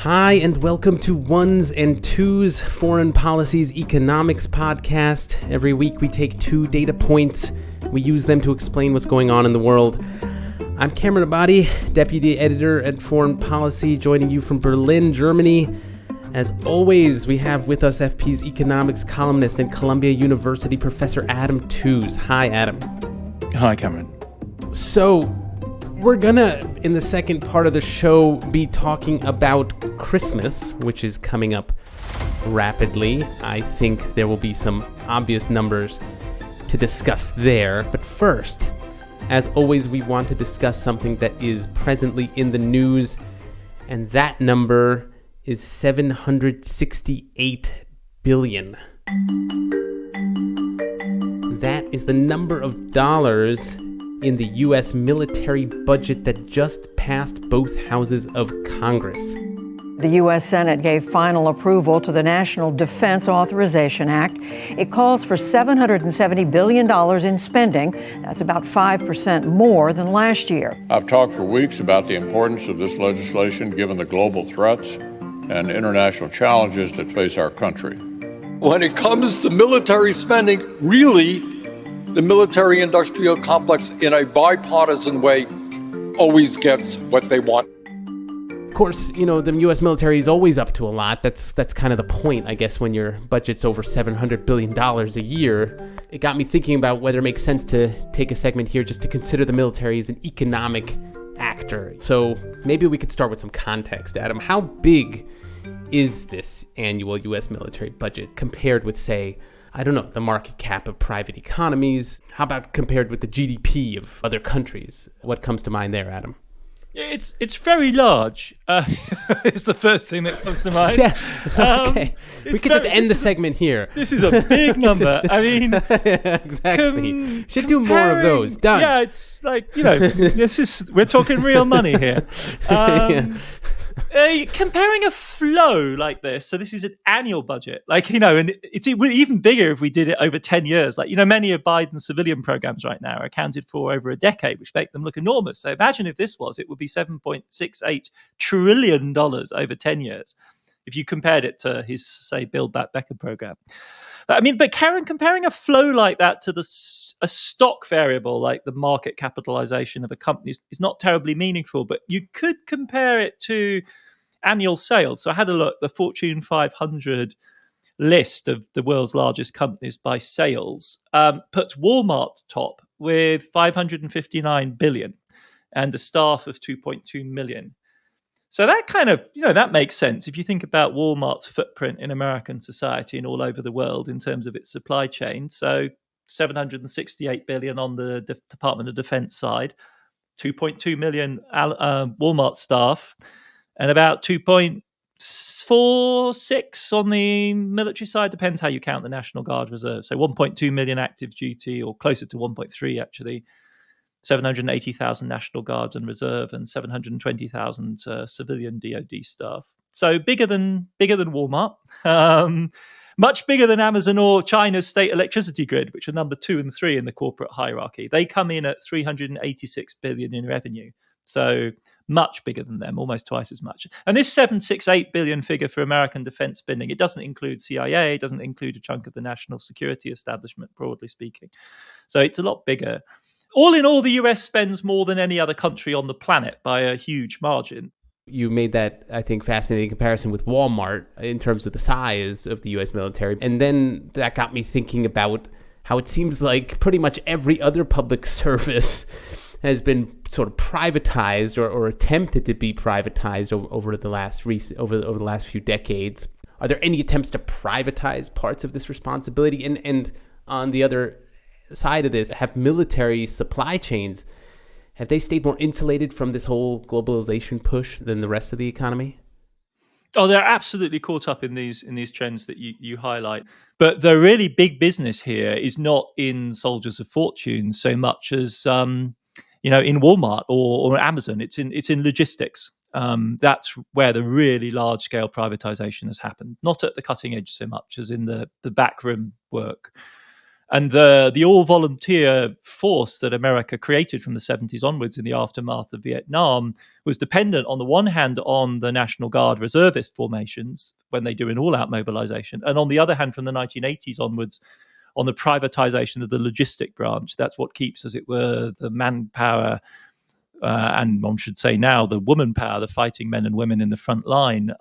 Hi, and welcome to Ones and Tooze, Foreign Policy's economics podcast. Every week we take two data points. We use them to explain what's going on in the world. I'm Cameron Abadi, Deputy Editor at Foreign Policy, joining you from Berlin, Germany. As always, we have with us FP's economics columnist and Columbia University Professor Adam Tooze. Hi, Adam. Hi, Cameron. So, we're gonna, in the second part of the show, be talking about Christmas, which is coming up rapidly. I think there will be some obvious numbers to discuss there. But first, as always, we want to discuss something that is presently in the news, and that number is $768 billion. That is the number of dollars in the U.S. military budget that just passed both houses of Congress. The U.S. Senate gave final approval to the National Defense Authorization Act. It calls for $770 billion in spending. That's about 5% more than last year. I've talked for weeks about the importance of this legislation given the global threats and international challenges that face our country. When it comes to military spending, really, the military-industrial complex, in a bipartisan way, always gets what they want. Of course, you know, the U.S. military is always up to a lot. That's kind of the point, I guess, when your budget's over $700 billion a year. It got me thinking about whether it makes sense to take a segment here just to consider the military as an economic actor. So maybe we could start with some context, Adam. How big is this annual U.S. military budget compared with, say, I don't know, the market cap of private economies? How about compared with the GDP of other countries? What comes to mind there, Adam? It's very large. It's the first thing that comes to mind. Yeah, okay. We could just end the segment here. This is a big number. I mean, yeah, exactly. Should do more of those. Done. Yeah, it's like, you know, we're talking real money here. Comparing a flow like this, so this is an annual budget, like, you know, and it's even bigger if we did it over 10 years. Like, you know, many of Biden's civilian programs right now are accounted for over a decade, which make them look enormous. So imagine if this was, it would be $7.68 trillion over 10 years if you compared it to his, say, Build Back Better program. I mean, but comparing a flow like that to a stock variable like the market capitalization of a company is not terribly meaningful, but you could compare it to annual sales. So I had a look, the Fortune 500 list of the world's largest companies by sales puts Walmart top with $559 billion and a staff of 2.2 million. So that kind of, you know, that makes sense if you think about Walmart's footprint in American society and all over the world in terms of its supply chain. So $768 billion on the Department of Defense side, 2.2 million Walmart staff, and about 2.46 on the military side, depends how you count the National Guard Reserve. So 1.2 million active duty, or closer to 1.3 actually. 780,000 National Guards and Reserve, and 720,000 civilian DoD staff. So bigger than Walmart, much bigger than Amazon or China's state electricity grid, which are number 2 and 3 in the corporate hierarchy. They come in at $386 billion in revenue. So much bigger than them, almost twice as much. And this $768 billion figure for American defense spending, it doesn't include CIA, it doesn't include a chunk of the national security establishment, broadly speaking. So it's a lot bigger. All in all, the US spends more than any other country on the planet by a huge margin. You made that, I think, fascinating comparison with Walmart in terms of the size of the U.S. military. And then that got me thinking about how it seems like pretty much every other public service has been sort of privatized or attempted to be privatized over the last few decades. Are there any attempts to privatize parts of this responsibility? And on the other side of this, have military supply chains, have they stayed more insulated from this whole globalization push than the rest of the economy? Oh, they're absolutely caught up in these trends that you highlight. But the really big business here is not in soldiers of fortune so much as in Walmart or Amazon. It's in logistics. That's where the really large scale privatization has happened. Not at the cutting edge so much as in the backroom work. And the all-volunteer force that America created from the 70s onwards in the aftermath of Vietnam was dependent, on the one hand, on the National Guard reservist formations when they do an all-out mobilization, and on the other hand, from the 1980s onwards, on the privatization of the logistic branch. That's what keeps, as it were, the manpower, and one should say now the woman power, the fighting men and women in the front line,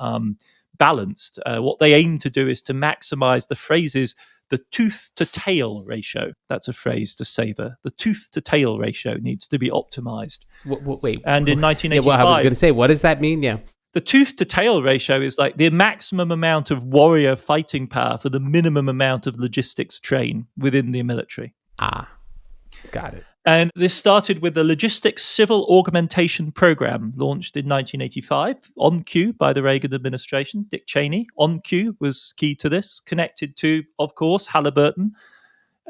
balanced. What they aim to do is to maximize the phrases, the tooth to tail ratio. That's a phrase to savor. The tooth to tail ratio needs to be optimized. Wait. And in 1985, I was going to say, what does that mean? Yeah. The tooth to tail ratio is like the maximum amount of warrior fighting power for the minimum amount of logistics train within the military. Got it. And this started with the Logistics Civil Augmentation Program, launched in 1985, on cue by the Reagan administration. Dick Cheney, on cue, was key to this, connected to, of course, Halliburton,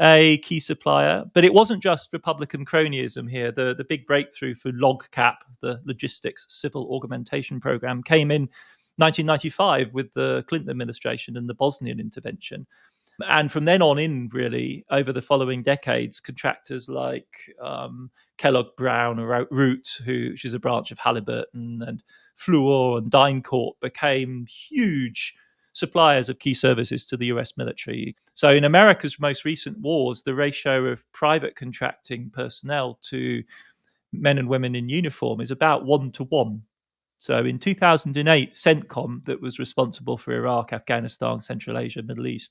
a key supplier. But it wasn't just Republican cronyism here. The big breakthrough for LOGCAP, the Logistics Civil Augmentation Program, came in 1995 with the Clinton administration and the Bosnian intervention. And from then on in, really, over the following decades, contractors like Kellogg Brown or Root, which is a branch of Halliburton, and Fluor and DynCorp became huge suppliers of key services to the US military. So in America's most recent wars, the ratio of private contracting personnel to men and women in uniform is about 1-to-1. So in 2008, CENTCOM, that was responsible for Iraq, Afghanistan, Central Asia, Middle East,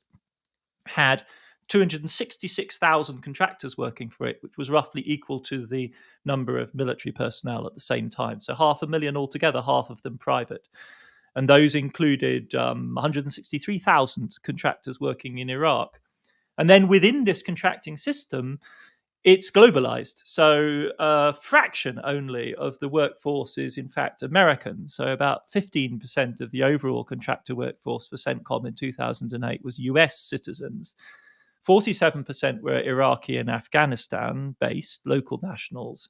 had 266,000 contractors working for it, which was roughly equal to the number of military personnel at the same time. So 500,000 altogether, half of them private. And those included 163,000 contractors working in Iraq. And then within this contracting system, it's globalized. So a fraction only of the workforce is, in fact, American. So about 15% of the overall contractor workforce for CENTCOM in 2008 was US citizens. 47% were Iraqi and Afghanistan-based local nationals.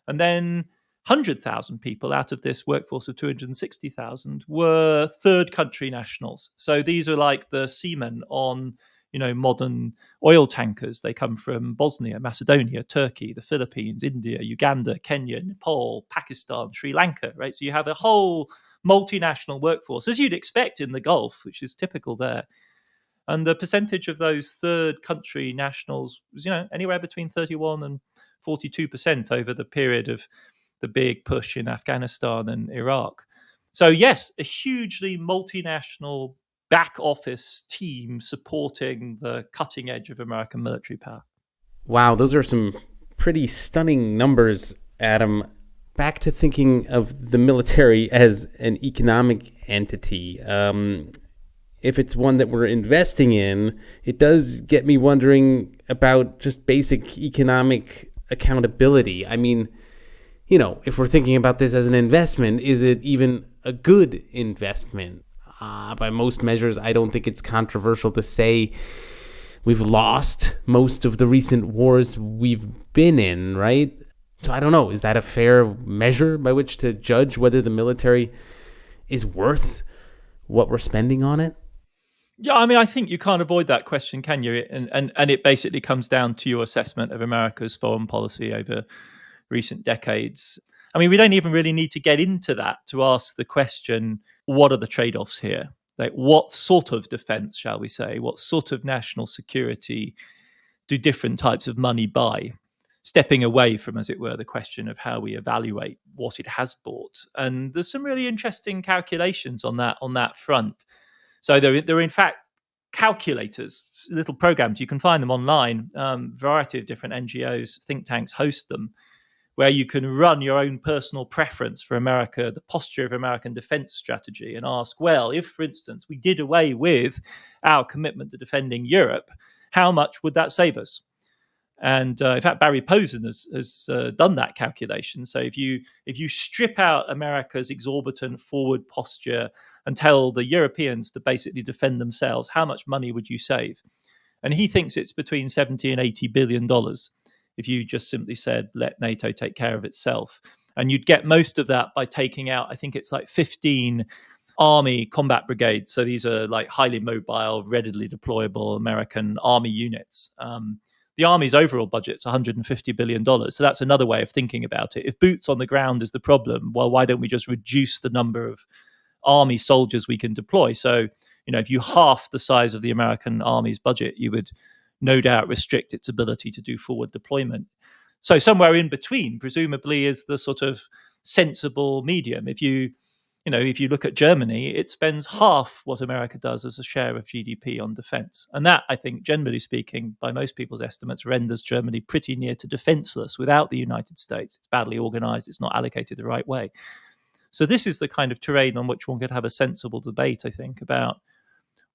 And then 100,000 people out of this workforce of 260,000 were third country nationals. So these are like the seamen on modern oil tankers. They come from Bosnia, Macedonia, Turkey, the Philippines, India, Uganda, Kenya, Nepal, Pakistan, Sri Lanka, right? So you have a whole multinational workforce, as you'd expect in the Gulf, which is typical there. And the percentage of those third country nationals was, anywhere between 31 and 42% over the period of the big push in Afghanistan and Iraq. So yes, a hugely multinational back office team supporting the cutting edge of American military power. Wow, those are some pretty stunning numbers, Adam. Back to thinking of the military as an economic entity. If it's one that we're investing in, it does get me wondering about just basic economic accountability. I mean, if we're thinking about this as an investment, is it even a good investment? By most measures, I don't think it's controversial to say we've lost most of the recent wars we've been in, right? So I don't know. Is that a fair measure by which to judge whether the military is worth what we're spending on it? Yeah, I mean, I think you can't avoid that question, can you? And it basically comes down to your assessment of America's foreign policy over recent decades. I mean, we don't even really need to get into that to ask the question, what are the trade-offs here? Like, what sort of defense, shall we say? What sort of national security do different types of money buy? Stepping away from, as it were, the question of how we evaluate what it has bought. And there's some really interesting calculations on that front. So there are in fact calculators, little programs. You can find them online. Variety of different NGOs, think tanks host them, where you can run your own personal preference for America, the posture of American defense strategy, and ask, well, if, for instance, we did away with our commitment to defending Europe, how much would that save us? And in fact, Barry Posen has done that calculation. So if you strip out America's exorbitant forward posture and tell the Europeans to basically defend themselves, how much money would you save? And he thinks it's between $70 and $80 billion if you just simply said, let NATO take care of itself. And you'd get most of that by taking out, I think it's like 15 Army combat brigades. So these are like highly mobile, readily deployable American Army units. the Army's overall budget's $150 billion. So that's another way of thinking about it. If boots on the ground is the problem, well, why don't we just reduce the number of Army soldiers we can deploy? So, if you half the size of the American Army's budget, you would no doubt restrict its ability to do forward deployment. So somewhere in between, presumably, is the sort of sensible medium. If you look at Germany, it spends half what America does as a share of GDP on defense. And that, I think, generally speaking, by most people's estimates, renders Germany pretty near to defenseless without the United States. It's badly organized. It's not allocated the right way. So this is the kind of terrain on which one could have a sensible debate, I think, about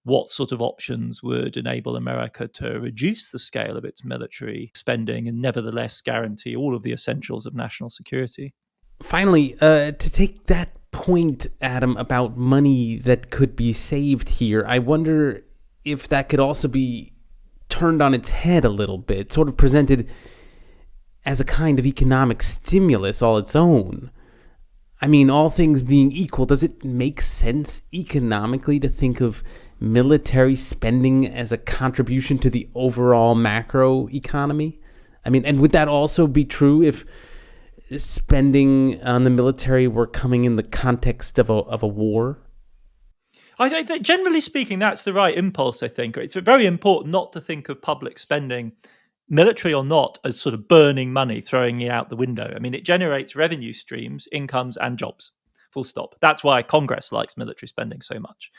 what sort of options would enable America to reduce the scale of its military spending and nevertheless guarantee all of the essentials of national security. Finally, to take that point, Adam, about money that could be saved here, I wonder if that could also be turned on its head a little bit, sort of presented as a kind of economic stimulus all its own. I mean, all things being equal, does it make sense economically to think of military spending as a contribution to the overall macro economy? I mean, and would that also be true if spending on the military were coming in the context of a war? I think that generally speaking, that's the right impulse, I think. It's very important not to think of public spending, military or not, as sort of burning money, throwing it out the window. I mean, it generates revenue streams, incomes, and jobs, full stop. That's why Congress likes military spending so much.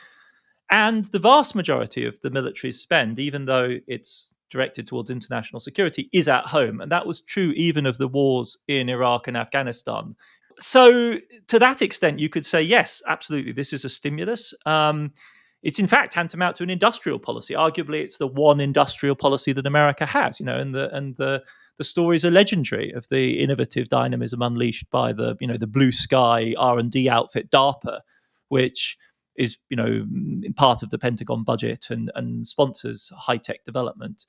And the vast majority of the military's spend, even though it's directed towards international security, is at home. And that was true even of the wars in Iraq and Afghanistan. So to that extent, you could say, yes, absolutely, this is a stimulus. It's in fact tantamount to an industrial policy. Arguably, it's the one industrial policy that America has, and the stories are legendary of the innovative dynamism unleashed by the blue sky R&D outfit DARPA, which is, part of the Pentagon budget and sponsors high-tech development.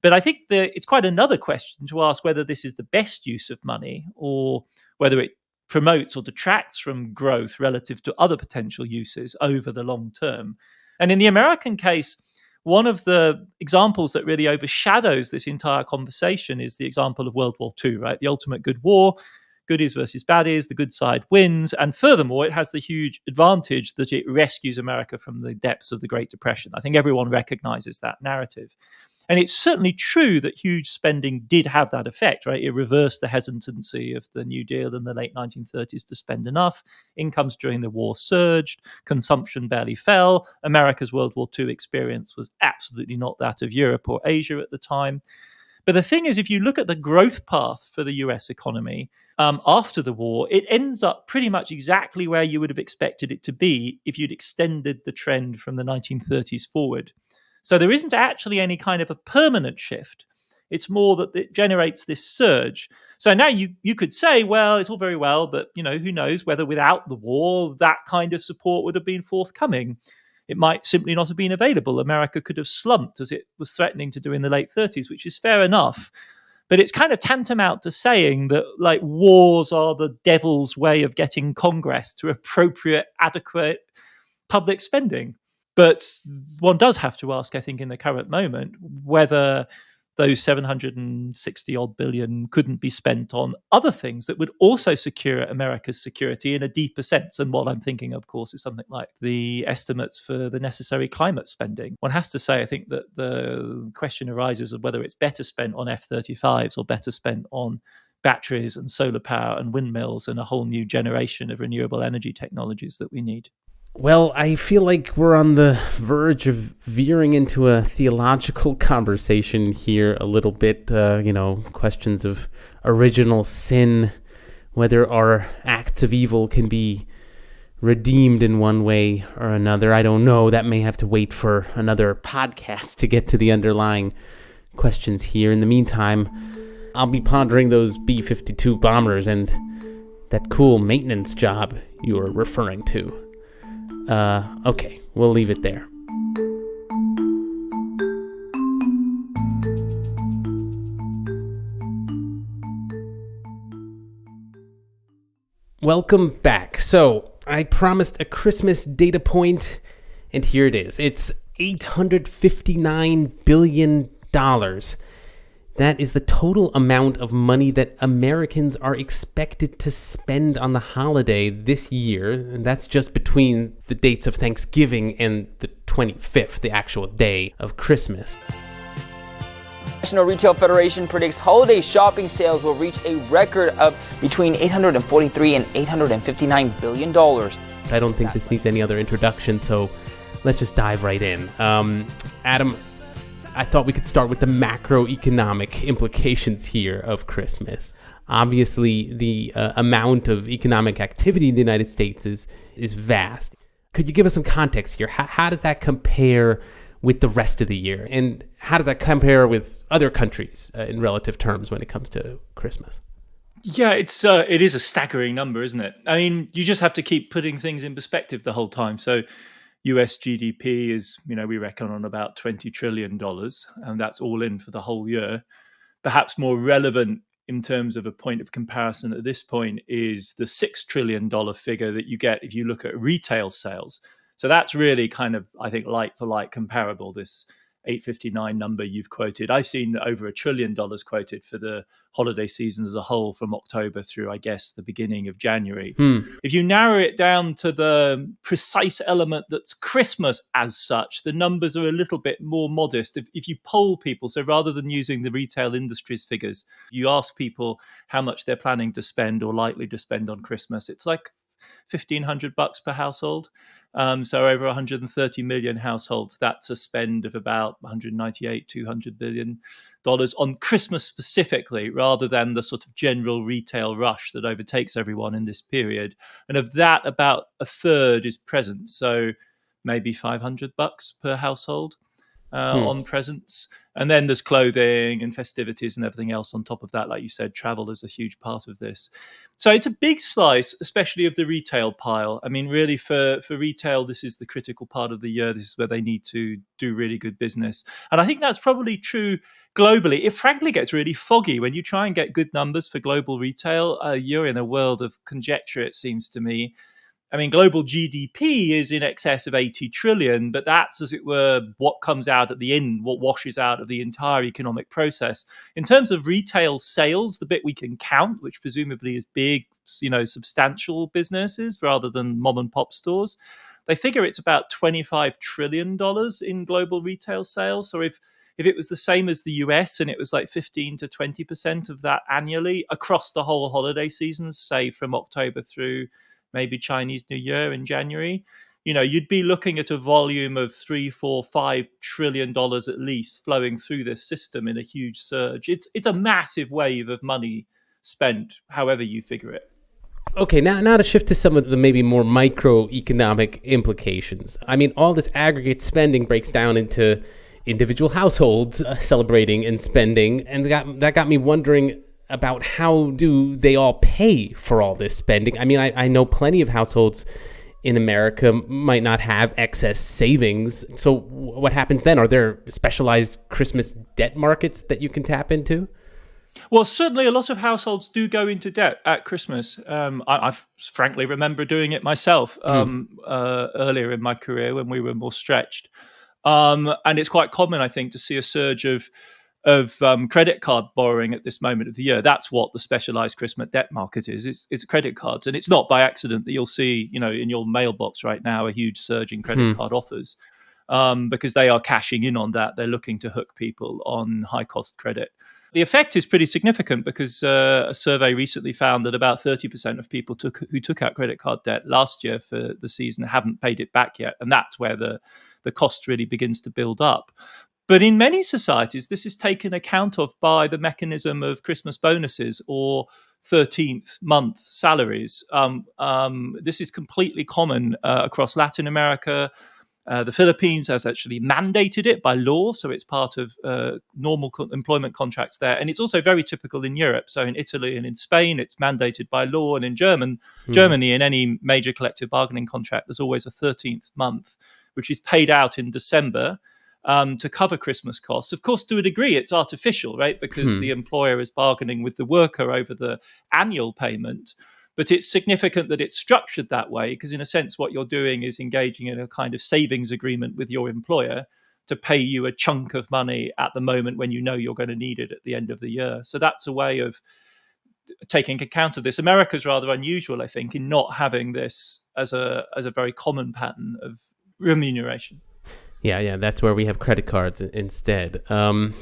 But I think it's quite another question to ask whether this is the best use of money or whether it promotes or detracts from growth relative to other potential uses over the long term. And in the American case, one of the examples that really overshadows this entire conversation is the example of World War II, right? The ultimate good war. Goodies versus baddies, the good side wins. And furthermore, it has the huge advantage that it rescues America from the depths of the Great Depression. I think everyone recognizes that narrative. And it's certainly true that huge spending did have that effect, right? It reversed the hesitancy of the New Deal in the late 1930s to spend enough. Incomes during the war surged. Consumption barely fell. America's World War II experience was absolutely not that of Europe or Asia at the time. But the thing is, if you look at the growth path for the US economy after the war, it ends up pretty much exactly where you would have expected it to be if you'd extended the trend from the 1930s forward. So there isn't actually any kind of a permanent shift. It's more that it generates this surge. So now you could say, well, it's all very well, but who knows whether without the war that kind of support would have been forthcoming. It might simply not have been available. America could have slumped as it was threatening to do in the late 30s, which is fair enough. But it's kind of tantamount to saying that wars are the devil's way of getting Congress to appropriate, adequate public spending. But one does have to ask, I think, in the current moment, whether those 760 odd billion couldn't be spent on other things that would also secure America's security in a deeper sense. And what I'm thinking, of course, is something like the estimates for the necessary climate spending. One has to say, I think that the question arises of whether it's better spent on F-35s or better spent on batteries and solar power and windmills and a whole new generation of renewable energy technologies that we need. Well, I feel like we're on the verge of veering into a theological conversation here a little bit, questions of original sin, whether our acts of evil can be redeemed in one way or another. I don't know. That may have to wait for another podcast to get to the underlying questions here. In the meantime, I'll be pondering those B-52 bombers and that cool maintenance job you were referring to. Okay, we'll leave it there. Welcome back. So, I promised a Christmas data point, and here it is. It's $859 billion. That is the total amount of money that Americans are expected to spend on the holiday this year. And that's just between the dates of Thanksgiving and the 25th, the actual day of Christmas. National Retail Federation predicts holiday shopping sales will reach a record of between $843 and $859 billion. I don't think this needs any other introduction, so let's just dive right in. Adam, I thought we could start with the macroeconomic implications here of Christmas. Obviously, the amount of economic activity in the United States is vast. Could you give us some context here? How does that compare with the rest of the year? And how does that compare with other countries in relative terms when it comes to Christmas? Yeah, it is a staggering number, isn't it? I mean, you just have to keep putting things in perspective the whole time. So US GDP is, we reckon on about $20 trillion, and that's all in for the whole year. Perhaps more relevant in terms of a point of comparison at this point is the $6 trillion figure that you get if you look at retail sales. So that's really kind of, I think, like for like comparable, this 859 number you've quoted. I've seen over $1 trillion quoted for the holiday season as a whole from October through, I guess, the beginning of January. If you narrow it down to the precise element that's Christmas as such, the numbers are a little bit more modest. If you poll people, so rather than using the retail industry's figures, you ask people how much they're planning to spend or likely to spend on Christmas, it's like $1,500 per household. So over 130 million households, that's a spend of about 198, $200 billion on Christmas specifically, rather than the sort of general retail rush that overtakes everyone in this period. And of that, about a third is presents. So maybe $500 per household on presents. And then there's clothing and festivities and everything else on top of that. Like you said, travel is a huge part of this. So it's a big slice, especially of the retail pile. I mean, really for retail, this is the critical part of the year. This is where they need to do really good business. And I think that's probably true globally. It frankly gets really foggy when you try and get good numbers for global retail. You're in a world of conjecture, it seems to me. I mean, global GDP is in excess of 80 trillion, but that's, as it were, what comes out at the end, what washes out of the entire economic process. In terms of retail sales, the bit we can count, which presumably is big, substantial businesses rather than mom and pop stores, they figure it's about $25 trillion in global retail sales. So if it was the same as the US and it was like 15 to 20% of that annually across the whole holiday seasons, say from October through maybe Chinese New Year in January, you'd be looking at a volume of $3, $4, $5 trillion at least flowing through this system in a huge surge. It's a massive wave of money spent, however you figure it. Okay, now to shift to some of the maybe more microeconomic implications. I mean, all this aggregate spending breaks down into individual households celebrating and spending, and that got me wondering about how do they all pay for all this spending. I mean, I know plenty of households in America might not have excess savings. So what happens then? Are there specialized Christmas debt markets that you can tap into? Well, certainly a lot of households do go into debt at Christmas. I frankly remember doing it myself earlier in my career when we were more stretched. And it's quite common, I think, to see a surge of credit card borrowing at this moment of the year. That's what the specialized Christmas debt market is. It's credit cards. And it's not by accident that you'll see, in your mailbox right now, a huge surge in credit card offers because they are cashing in on that. They're looking to hook people on high cost credit. The effect is pretty significant because a survey recently found that about 30% of people who took out credit card debt last year for the season haven't paid it back yet. And that's where the cost really begins to build up. But in many societies, this is taken account of by the mechanism of Christmas bonuses or 13th month salaries. This is completely common across Latin America. The Philippines has actually mandated it by law, so it's part of normal employment contracts there. And it's also very typical in Europe. So in Italy and in Spain, it's mandated by law. And in Germany, in any major collective bargaining contract, there's always a 13th month, which is paid out in December to cover Christmas costs. Of course, to a degree, it's artificial, right? Because the employer is bargaining with the worker over the annual payment. But it's significant that it's structured that way because, in a sense, what you're doing is engaging in a kind of savings agreement with your employer to pay you a chunk of money at the moment when you know you're going to need it at the end of the year. So that's a way of taking account of this. America's rather unusual, I think, in not having this as a very common pattern of remuneration. Yeah, that's where we have credit cards instead. In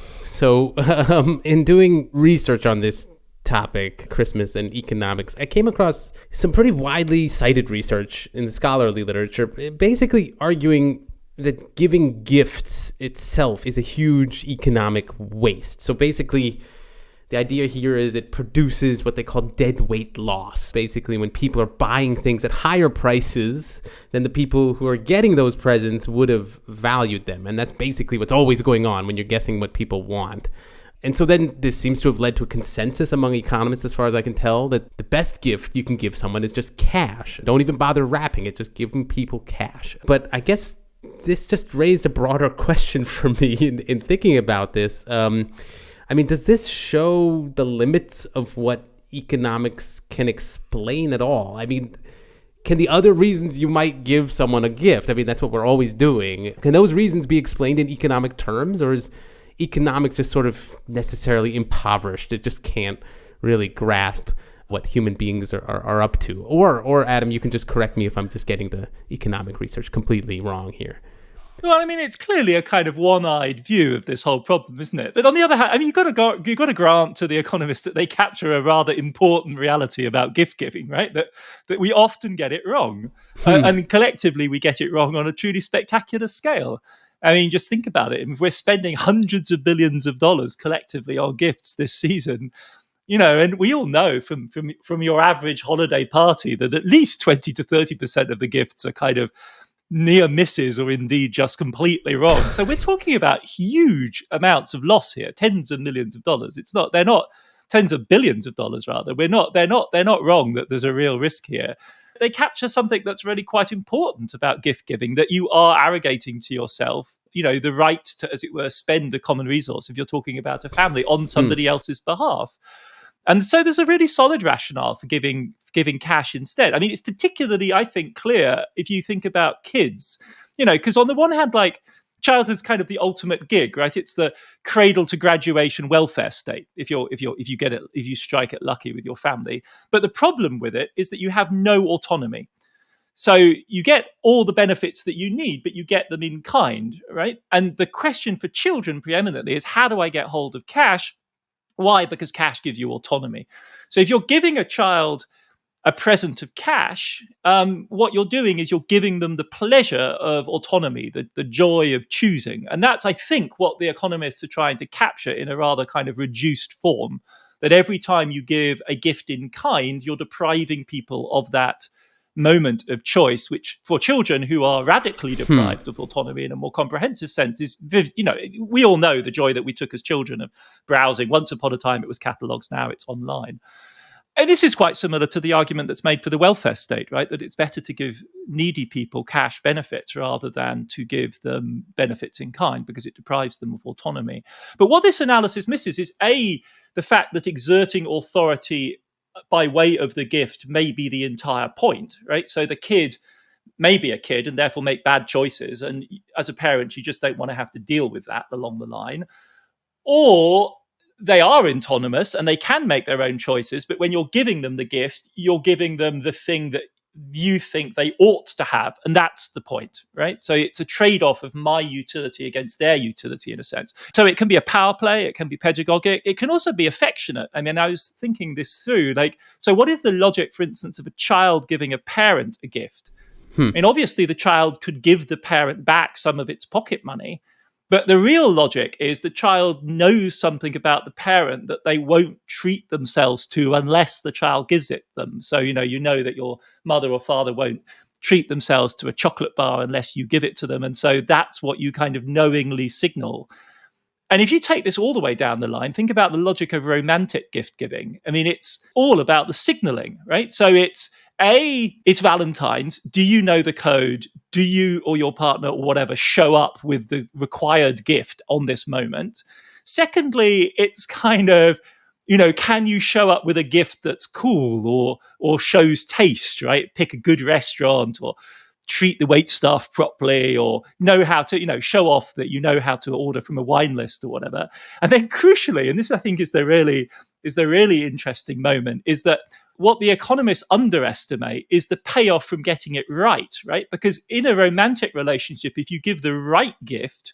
doing research on this topic, Christmas and economics, I came across some pretty widely cited research in the scholarly literature, basically arguing that giving gifts itself is a huge economic waste. So basically, the idea here is it produces what they call dead weight loss. Basically, when people are buying things at higher prices than the people who are getting those presents would have valued them. And that's basically what's always going on when you're guessing what people want. And so then this seems to have led to a consensus among economists, as far as I can tell, that the best gift you can give someone is just cash. Don't even bother wrapping it, just give them people cash. But I guess this just raised a broader question for me in thinking about this. Does this show the limits of what economics can explain at all? I mean, can the other reasons you might give someone a gift, that's what we're always doing, can those reasons be explained in economic terms, or is economics just sort of necessarily impoverished? It just can't really grasp what human beings are up to. Or Adam, you can just correct me if I'm just getting the economic research completely wrong here. Well, it's clearly a kind of one-eyed view of this whole problem, isn't it? But on the other hand, you've got to grant to the economists that they capture a rather important reality about gift giving, right? That we often get it wrong, and collectively we get it wrong on a truly spectacular scale. Just think about it. If we're spending hundreds of billions of dollars collectively on gifts this season, and we all know from your average holiday party that at least 20 to 30% of the gifts are kind of near misses or indeed just completely wrong. So we're talking about huge amounts of loss here, tens of millions of dollars. They're not tens of billions of dollars rather. They're not wrong that there's a real risk here. They capture something that's really quite important about gift giving, that you are arrogating to yourself, the right to, as it were, spend a common resource if you're talking about a family on somebody else's behalf. And so there's a really solid rationale for giving cash instead. It's particularly, I think, clear if you think about kids, because on the one hand, childhood's kind of the ultimate gig, right? It's the cradle to graduation welfare state if you strike it lucky with your family. But the problem with it is that you have no autonomy. So you get all the benefits that you need, but you get them in kind, right? And the question for children preeminently is, how do I get hold of cash? Why? Because cash gives you autonomy. So if you're giving a child a present of cash, what you're doing is you're giving them the pleasure of autonomy, the joy of choosing. And that's, I think, what the economists are trying to capture in a rather kind of reduced form, that every time you give a gift in kind, you're depriving people of that moment of choice, which for children who are radically deprived of autonomy in a more comprehensive sense is, we all know the joy that we took as children of browsing. Once upon a time, it was catalogs. Now it's online. And this is quite similar to the argument that's made for the welfare state, right? That it's better to give needy people cash benefits rather than to give them benefits in kind because it deprives them of autonomy. But what this analysis misses is, A, the fact that exerting authority by way of the gift may be the entire point, right? So the kid may be a kid and therefore make bad choices. And as a parent, you just don't want to have to deal with that along the line. Or they are autonomous and they can make their own choices. But when you're giving them the gift, you're giving them the thing that you think they ought to have. And that's the point, right? So it's a trade-off of my utility against their utility in a sense. So it can be a power play. It can be pedagogic. It can also be affectionate. I was thinking this through, so what is the logic, for instance, of a child giving a parent a gift? Obviously the child could give the parent back some of its pocket money. But the real logic is the child knows something about the parent that they won't treat themselves to unless the child gives it them. So, you know that your mother or father won't treat themselves to a chocolate bar unless you give it to them. And so that's what you kind of knowingly signal. And if you take this all the way down the line, think about the logic of romantic gift giving. It's all about the signaling, right? So it's Valentine's. Do you know the code? Do you or your partner or whatever show up with the required gift on this moment? Secondly, it's kind of, can you show up with a gift that's cool or shows taste, right? Pick a good restaurant or treat the wait staff properly, or know how to, show off that you know how to order from a wine list or whatever. And then crucially, and this I think is the really interesting moment, is that what the economists underestimate is the payoff from getting it right? Because in a romantic relationship, if you give the right gift,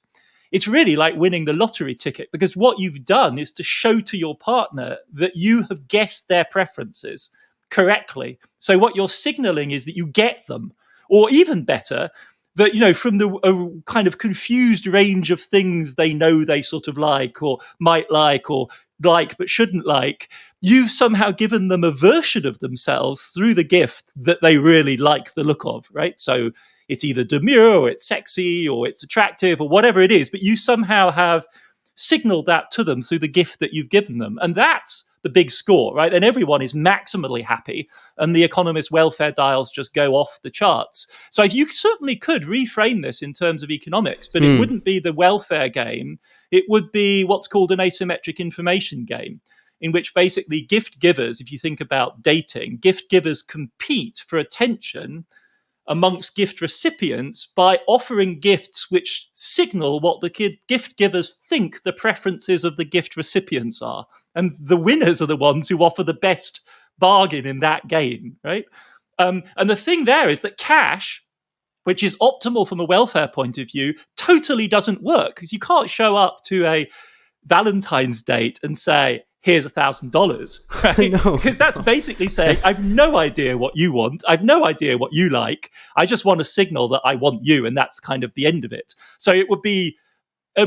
it's really like winning the lottery ticket, because what you've done is to show to your partner that you have guessed their preferences correctly. So what you're signaling is that you get them, or even better, that, from the kind of confused range of things they know they sort of like, or might like, or like but shouldn't like, you've somehow given them a version of themselves through the gift that they really like the look of, right? So it's either demure, or it's sexy, or it's attractive, or whatever it is, but you somehow have signaled that to them through the gift that you've given them. And that's the big score, right? And everyone is maximally happy, and the economist welfare dials just go off the charts. So you certainly could reframe this in terms of economics, but it wouldn't be the welfare game. It would be what's called an asymmetric information game, in which basically gift givers, if you think about dating, gift givers compete for attention amongst gift recipients by offering gifts which signal what the gift givers think the preferences of the gift recipients are. And the winners are the ones who offer the best bargain in that game, right? And the thing there is that cash, which is optimal from a welfare point of view, totally doesn't work, because you can't show up to a Valentine's date and say, here's $1,000, right? Because that's basically saying, I've no idea what you want. I've no idea what you like. I just want to signal that I want you, and that's kind of the end of it. So it would be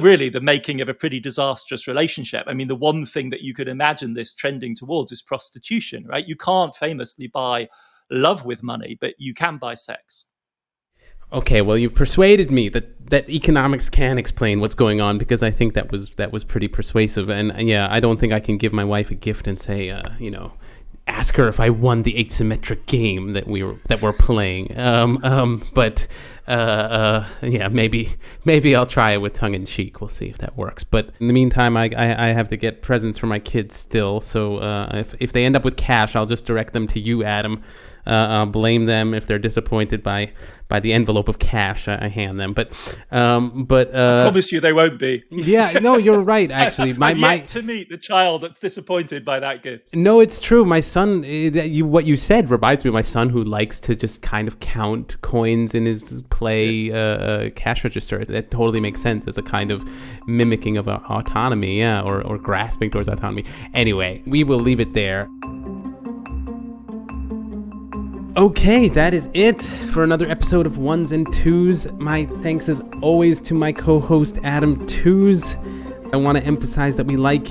really the making of a pretty disastrous relationship. I mean, the one thing that you could imagine this trending towards is prostitution, right? You can't famously buy love with money, but you can buy sex. Okay, well, you've persuaded me that economics can explain what's going on, because I think that was pretty persuasive. And yeah, I don't think I can give my wife a gift and say, ask her if I won the asymmetric game that we're playing. But yeah, maybe I'll try it with tongue in cheek. We'll see if that works. But in the meantime, I have to get presents for my kids still. So if they end up with cash, I'll just direct them to you, Adam. I'll blame them if they're disappointed by the envelope of cash I hand them. But I promise you they won't be. Yeah, no, you're right. Actually, I've yet to meet the child that's disappointed by that gift. No, it's true. My son, what you said reminds me of my son, who likes to just kind of count coins in his play cash register. That totally makes sense as a kind of mimicking of autonomy, yeah, or grasping towards autonomy. Anyway, we will leave it there. Okay, that is it for another episode of Ones and Twos. My thanks as always to my co-host Adam Tooze. I want to emphasize that we like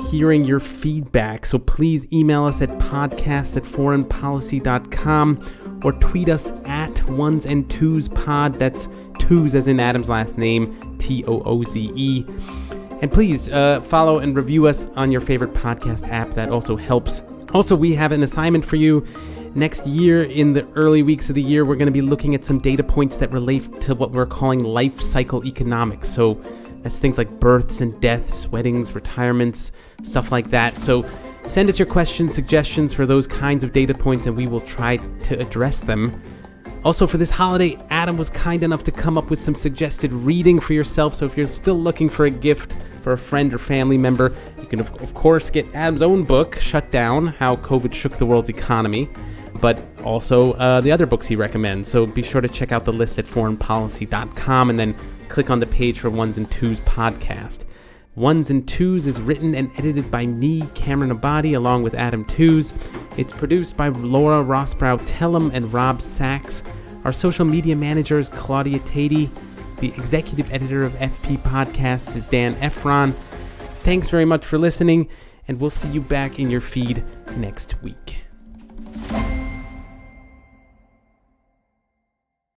hearing your feedback, so please email us at podcast@foreignpolicy.com or tweet us at onesandtwosepod. That's Tooze as in Adam's last name, Tooze. And please follow and review us on your favorite podcast app. That also helps. Also, we have an assignment for you. Next year, in the early weeks of the year, we're going to be looking at some data points that relate to what we're calling life cycle economics. So that's things like births and deaths, weddings, retirements, stuff like that. So send us your questions, suggestions for those kinds of data points, and we will try to address them. Also, for this holiday, Adam was kind enough to come up with some suggested reading for yourself. So if you're still looking for a gift for a friend or family member, you can, of course, get Adam's own book, Shut Down, How COVID Shook the World's Economy, but also the other books he recommends. So be sure to check out the list at foreignpolicy.com and then click on the page for Ones and Twos podcast. Ones and Twos is written and edited by me, Cameron Abadi, along with Adam Tooze. It's produced by Laura Rossbrow-Tellum and Rob Sachs. Our social media manager is Claudia Tatey. The executive editor of FP Podcasts is Dan Efron. Thanks very much for listening, and we'll see you back in your feed next week.